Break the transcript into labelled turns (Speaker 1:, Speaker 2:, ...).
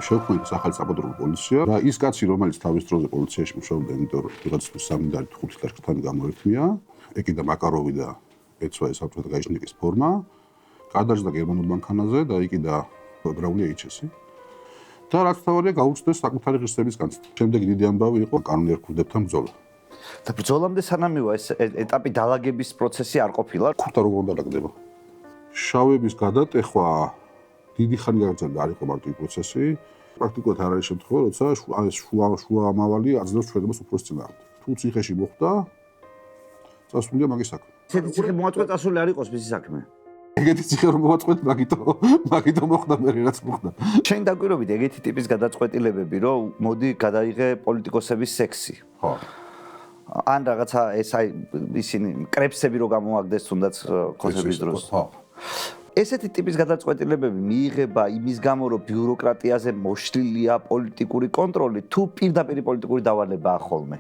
Speaker 1: შევქმნით ახალი საპატრულო პოლიცია და ის კაცი, რომელიც თავის დროზე პოლიციაში მუშაობდა, იმიტომ რომ ვიღაცისთვის სამინდარი 5 ლაშქრთან გამოერთმია, ეკიდა მაკაროვი და ეცვა ეს ავტომატ გაიჩნიკის ფორმა, გადაჭდა გერმანულ მანქანაზე და იკიდა ებრაული HS-ი. და რაც თავარია გაუწდეს საკუთარი ღირსების განცდა. შემდეგ დიდი ამბავი იყო კანონიერ ქურდებთან ბრძოლა.
Speaker 2: და ბრძოლამდე სანამივა ეს ეტაპი დალაგების პროცესი არ ყოფილა.
Speaker 1: ქურთა როგორ დალაგდება. შავების გადატეხვა დიდი ხანი გაგრძელდა, არ იყო მარტივი პროცესი. პრაქტიკულად არ არის შემთხვევა, როცა შუა ამავალი აძლევს ჩვენებას უფროს წინააღმდეგ. თუ ციხეში მოხვდა, წასულია მაგის საქმე.
Speaker 2: ესეთი ციხე მოაწყვეტასული არ იყოს მისი საქმე.
Speaker 1: ეგეთი ციხე რომ მოაწყვეთ, მაგითო მოხდა მე რაც მოხდა.
Speaker 2: შენ დაგვირობით ეგეთი ტიპის გადაწყვეტილებები, რომ მოდი გადაიღე პოლიტიკოსების სექსი.
Speaker 1: ხო.
Speaker 2: ან რაღაცა ეს აი ისინი კრეფსები რო გამოაგდეს თუნდაც ხოსების დროს.
Speaker 1: ხო.
Speaker 2: ესეთი ტიპის გადაწყვეტილებები მიიღება იმის გამო, რომ ბიუროკრატიაზე მოშლილია პოლიტიკური კონტროლი, თუ პირდაპირ პოლიტიკური დავალებაა ხოლმე.